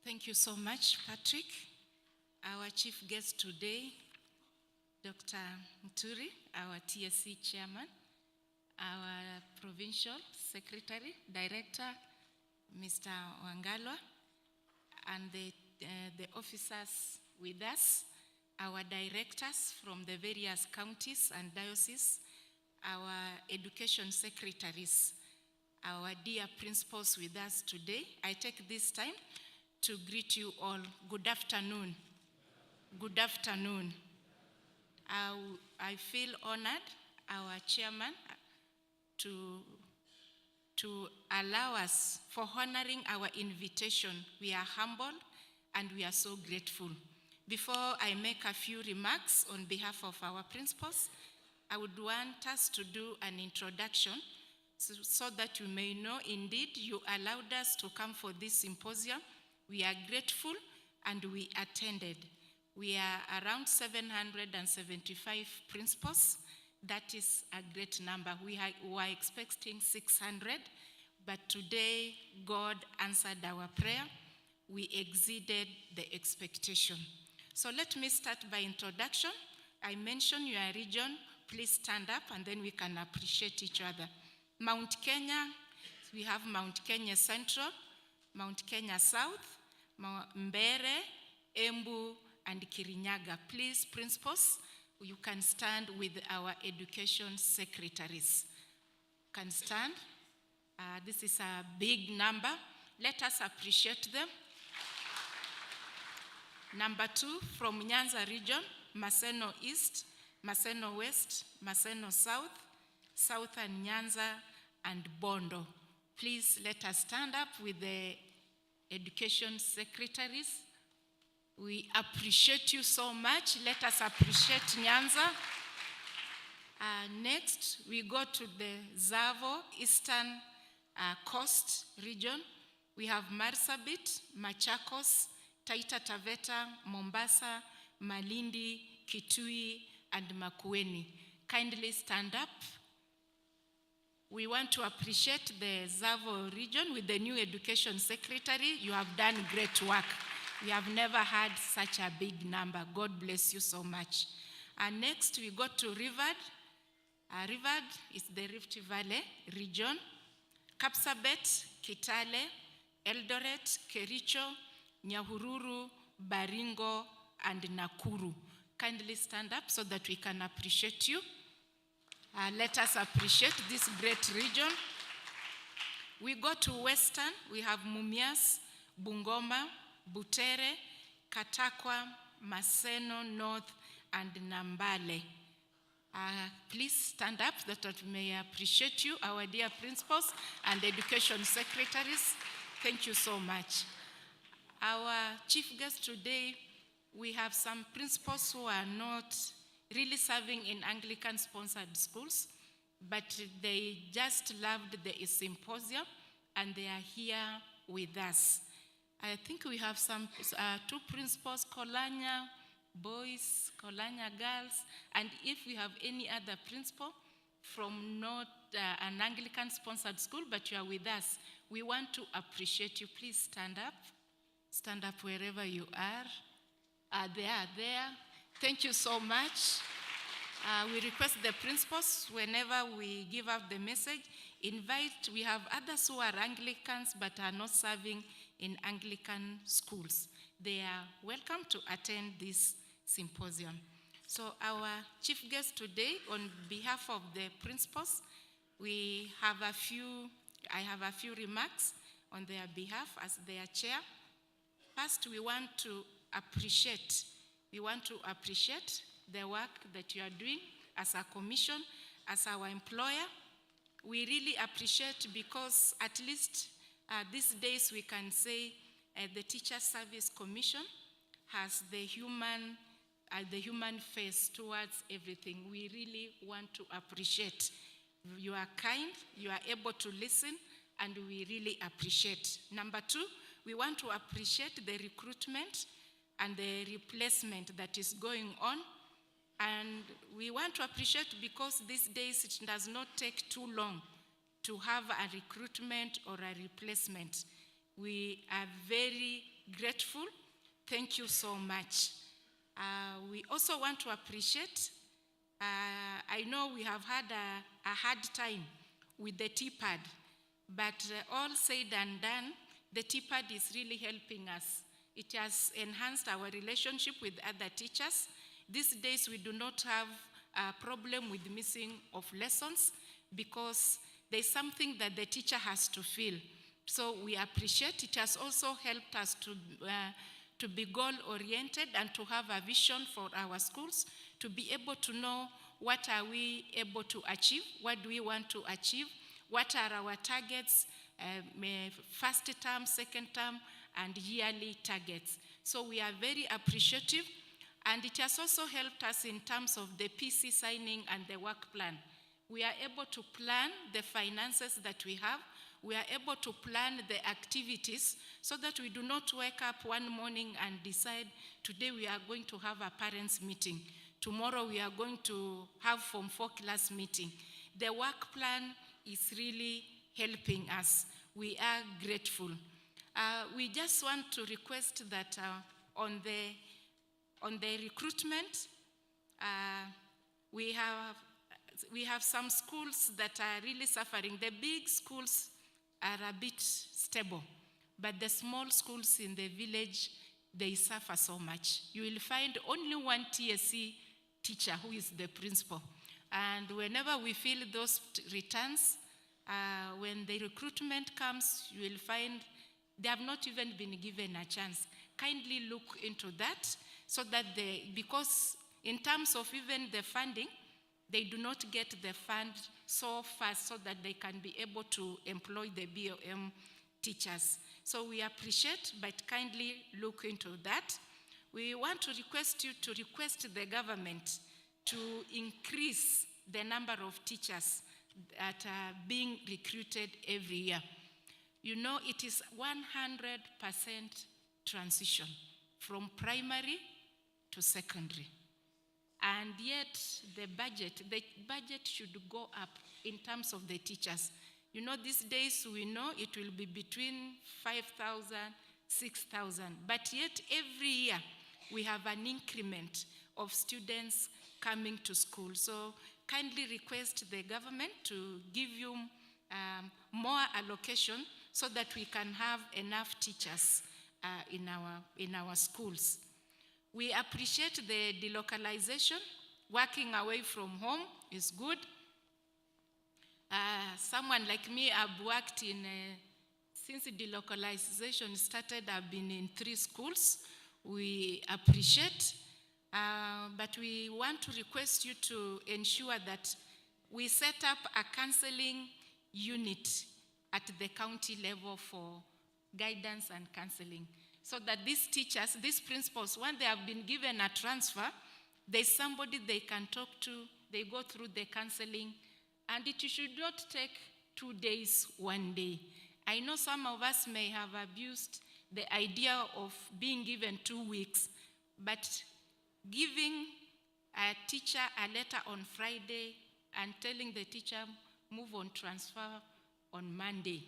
Thank you so much, Patrick. Our chief guest today, Dr. Mturi, our TSC chairman, our provincial secretary, director, Mr. Wangalwa, and the officers with us, our directors from the various counties and dioceses, our education secretaries, our dear principals with us today. I take this time to greet you all. Good afternoon. Good afternoon. I feel honored, our chairman, to allow us for honoring our invitation. We are humbled and we are so grateful. Before I make a few remarks on behalf of our principals, I would want us to do an introduction so that you may know indeed you allowed us to come for this symposium. We are grateful and we attended. We are around 775 principals. That is a great number. We were expecting 600, but today God answered our prayer. We exceeded the expectation. So let me start by introduction. I mentioned your region. Please stand up and then we can appreciate each other. Mount Kenya, we have Mount Kenya Central, Mount Kenya South, Mbere, Embu, and Kirinyaga. Please, principals, you can stand with our education secretaries. Can stand. This is a big number. Let us appreciate them. Number 2, from Nyanza region, Maseno East, Maseno West, Maseno South, Southern Nyanza, and Bondo. Please let us stand up with the education secretaries. We appreciate you so much. Let us appreciate Nyanza. Next, we go to the Zavo Eastern Coast region. We have Marsabit, Machakos, Taita Taveta, Mombasa, Malindi, Kitui, and Makueni. Kindly stand up. We want to appreciate the Zavo region with the new education secretary. You have done great work. We have never had such a big number. God bless you so much. Next, we go to Rivard. Rivard is the Rift Valley region. Kapsabet, Kitale, Eldoret, Kericho, Nyahururu, Baringo, and Nakuru. Kindly stand up so that we can appreciate you. Let us appreciate this great region. We go to Western. We have Mumias, Bungoma, Butere, Katakwa, Maseno North, and Nambale. Please stand up so that we may appreciate you, our dear principals and education secretaries. Thank you so much. Our chief guest today, we have some principals who are not really serving in Anglican-sponsored schools, but they just loved the symposium and they are here with us. I think we have some 2 principals, Kolanya boys, Kolanya girls, and if we have any other principal from not an Anglican-sponsored school, but you are with us, we want to appreciate you. Please stand up. Stand up wherever you are. They are there. Thank you so much. We request the principals, whenever we give out the message, we have others who are Anglicans but are not serving in Anglican schools. They are welcome to attend this symposium. So our chief guest today, on behalf of the principals, I have a few remarks on their behalf as their chair. First, we want to appreciate the work that you are doing as a commission, as our employer. We really appreciate, because at least these days we can say the Teacher Service Commission has the human face towards everything. We really want to appreciate. You are kind, you are able to listen, and we really appreciate. Number 2, we want to appreciate the recruitment and the replacement that is going on. And we want to appreciate, because these days it does not take too long to have a recruitment or a replacement. We are very grateful. Thank you so much. We also want to appreciate, I know we have had a hard time with the TPAD, but all said and done, the TPAD is really helping us. It has enhanced our relationship with other teachers. These days we do not have a problem with missing of lessons because there's something that the teacher has to feel. So we appreciate. It has also helped us to be goal-oriented and to have a vision for our schools, to be able to know what are we able to achieve, what do we want to achieve, what are our targets, first term, second term, and yearly targets. So we are very appreciative, and it has also helped us in terms of the PC signing and the work plan. We are able to plan the finances that we have. We are able to plan the activities so that we do not wake up one morning and decide today we are going to have a parents' meeting. Tomorrow we are going to have Form 4 class meeting. The work plan is really helping us. We are grateful. We just want to request that on the recruitment, we have some schools that are really suffering. The big schools are a bit stable, but the small schools in the village, they suffer so much. You will find only one TSC teacher who is the principal. And whenever we fill those returns, when the recruitment comes, you will find they have not even been given a chance. Kindly look into that so that because in terms of even the funding, they do not get the fund so fast so that they can be able to employ the BOM teachers. So we appreciate, but kindly look into that. We want to request you to request the government to increase the number of teachers that are being recruited every year. You know, it is 100% transition from primary to secondary. And yet the budget should go up in terms of the teachers. You know, these days we know it will be between 5,000, 6,000. But yet every year we have an increment of students coming to school. So kindly request the government to give you more allocation so that we can have enough teachers in our schools. We appreciate the delocalization. Working away from home is good. Someone like me, I've worked since the delocalization started, I've been in 3 schools. We appreciate, but we want to request you to ensure that we set up a counseling unit at the county level for guidance and counseling, so that these teachers, these principals, when they have been given a transfer, there's somebody they can talk to, they go through the counseling, and it should not take 2 days, 1 day. I know some of us may have abused the idea of being given 2 weeks, but giving a teacher a letter on Friday and telling the teacher, move on transfer on Monday.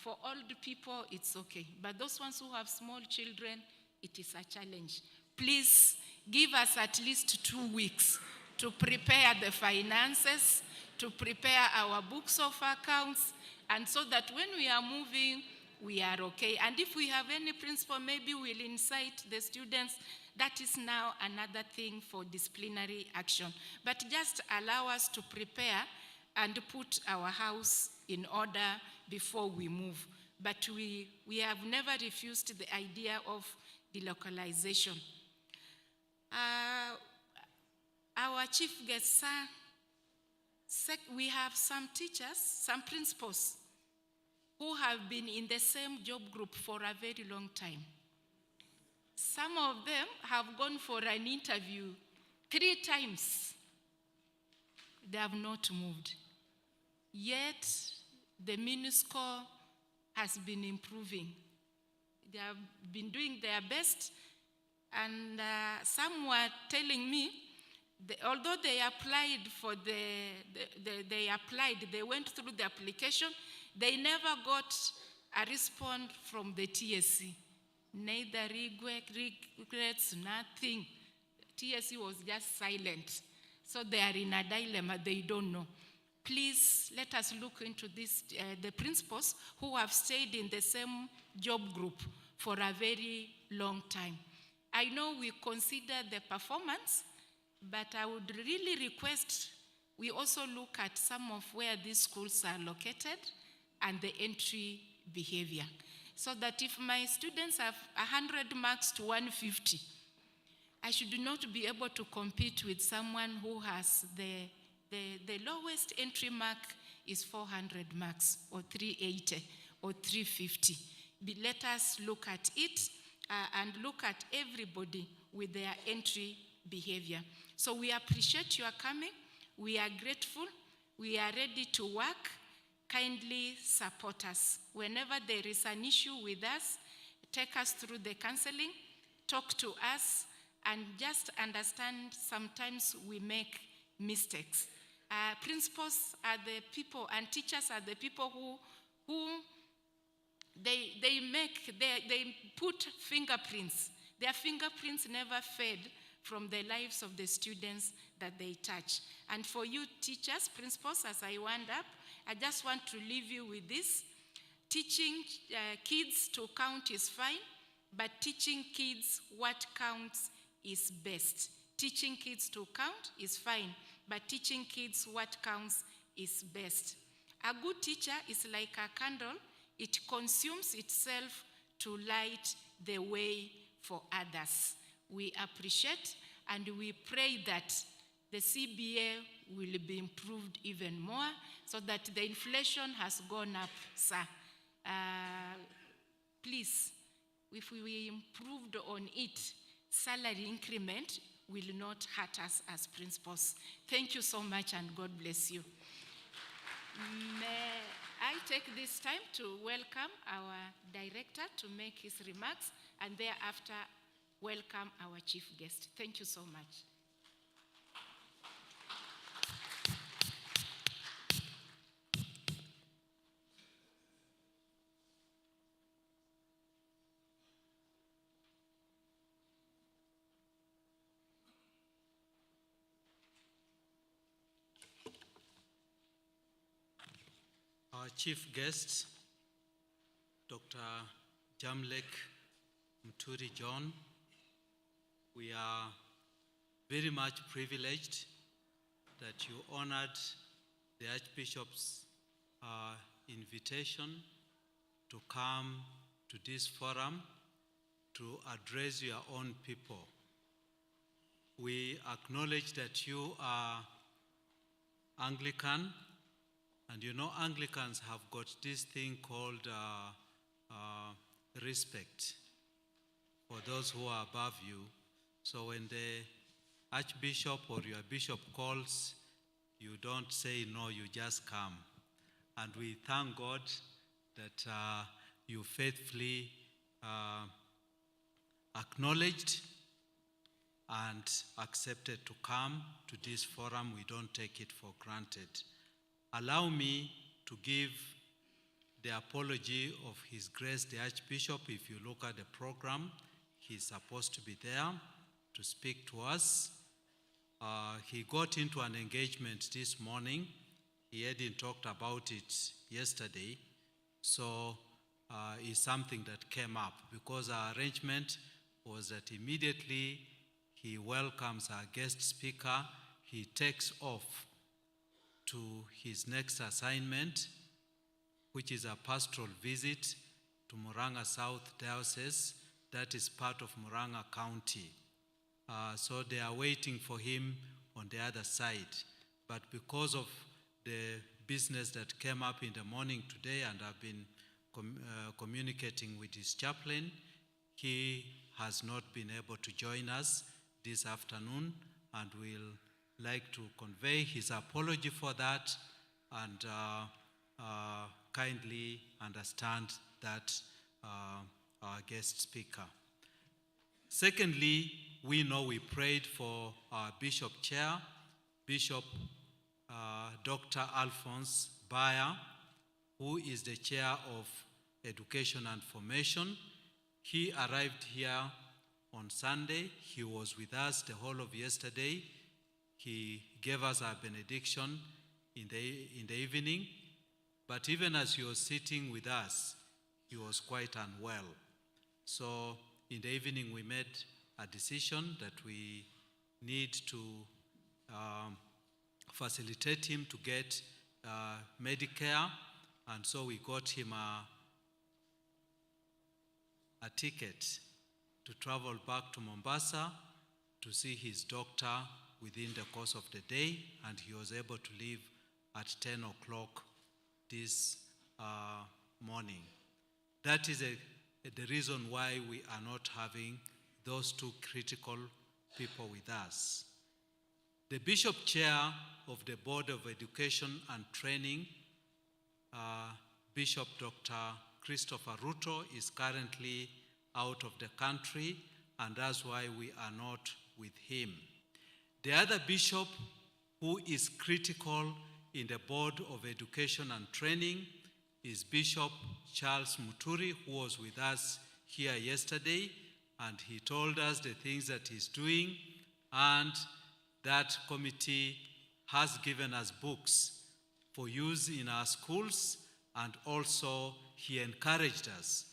For old people, it's okay. But those ones who have small children, it is a challenge. Please give us at least 2 weeks to prepare the finances, to prepare our books of accounts, and so that when we are moving, we are okay. And if we have any principal, maybe we'll incite the students. That is now another thing for disciplinary action. But just allow us to prepare and put our house in order before we move. But we have never refused the idea of delocalization. Our chief guest, sir, we have some teachers, some principals who have been in the same job group for a very long time. Some of them have gone for an interview 3 times. They have not moved. Yet, the MINUSCO has been improving. They have been doing their best, and some were telling me, although they applied for they went through the application, they never got a response from the TSC. neither regrets, nothing. TSC was just silent. So they are in a dilemma, they don't know. Please let us look into this, the principals who have stayed in the same job group for a very long time. I know we consider the performance, but I would really request we also look at some of where these schools are located and the entry behavior. So that if my students have 100 marks to 150, I should not be able to compete with someone who has the lowest entry mark is 400 marks or 380 or 350. Let us look at it and look at everybody with their entry behavior. So we appreciate your coming. We are grateful. We are ready to work. Kindly support us. Whenever there is an issue with us, take us through the counseling, talk to us, and just understand sometimes we make mistakes. Principals are the people, and teachers are the people who they put fingerprints. Their fingerprints never fade from the lives of the students that they touch. And for you teachers, principals, as I wind up, I just want to leave you with this. Teaching kids to count is fine, but teaching kids what counts is best. Teaching kids to count is fine, but teaching kids what counts is best. A good teacher is like a candle. It consumes itself to light the way for others. We appreciate and we pray that the CBA will be improved even more so that the inflation has gone up, sir. Please, if we improved on it, salary increment will not hurt us as principals. Thank you so much and God bless you. May I take this time to welcome our director to make his remarks and thereafter welcome our chief guest. Thank you so much. Our chief guest, Dr. Jamlek Muturi John, we are very much privileged that you honored the Archbishop's invitation to come to this forum to address your own people. We acknowledge that you are Anglican, and you know Anglicans have got this thing called respect for those who are above you. So when the Archbishop or your bishop calls, you don't say no, you just come. And we thank God that you faithfully acknowledged and accepted to come to this forum. We don't take it for granted. Allow me to give the apology of His Grace the Archbishop. If you look at the program, he's supposed to be there to speak to us. He got into an engagement this morning. He hadn't talked about it yesterday, so it's something that came up because our arrangement was that immediately he welcomes our guest speaker, he takes off to his next assignment, which is a pastoral visit to Murang'a South Diocese, that is part of Murang'a County. So they are waiting for him on the other side. But because of the business that came up in the morning today, and I've been communicating with his chaplain, he has not been able to join us this afternoon, and we'll like to convey his apology for that and kindly understand that our guest speaker. Secondly, we know we prayed for our Bishop Chair, Bishop Dr. Alphonse Bayer, who is the Chair of Education and Formation. He arrived here on Sunday. He was with us the whole of yesterday. He gave us our benediction in the evening. But even as he was sitting with us, he was quite unwell. So in the evening, we made a decision that we need to facilitate him to get Medicare, and so we got him a ticket to travel back to Mombasa to see his doctor within the course of the day, and he was able to leave at 10 o'clock this morning. That is the reason why we are not having those two critical people with us. The Bishop Chair of the Board of Education and Training, Bishop Dr. Christopher Ruto, is currently out of the country, and that's why we are not with him. The other bishop who is critical in the Board of Education and Training is Bishop Charles Muturi, who was with us here yesterday, and he told us the things that he's doing, and that committee has given us books for use in our schools, and also he encouraged us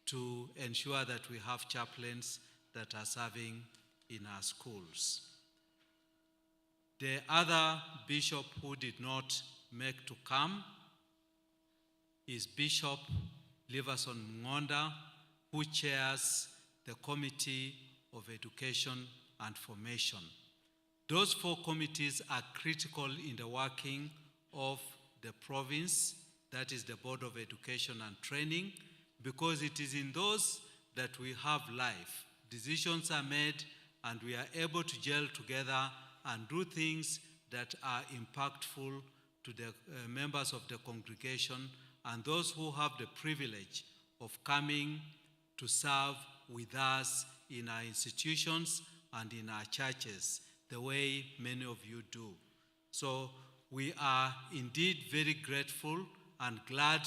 to ensure that we have chaplains that are serving in our schools. The other bishop who did not make to come is Bishop Liverson Ngonda, who chairs the Committee of Education and Formation. Those four committees are critical in the working of the province, that is the Board of Education and Training, because it is in those that we have life. Decisions are made and we are able to gel together and do things that are impactful to the members of the congregation and those who have the privilege of coming to serve with us in our institutions and in our churches, the way many of you do. So we are indeed very grateful and glad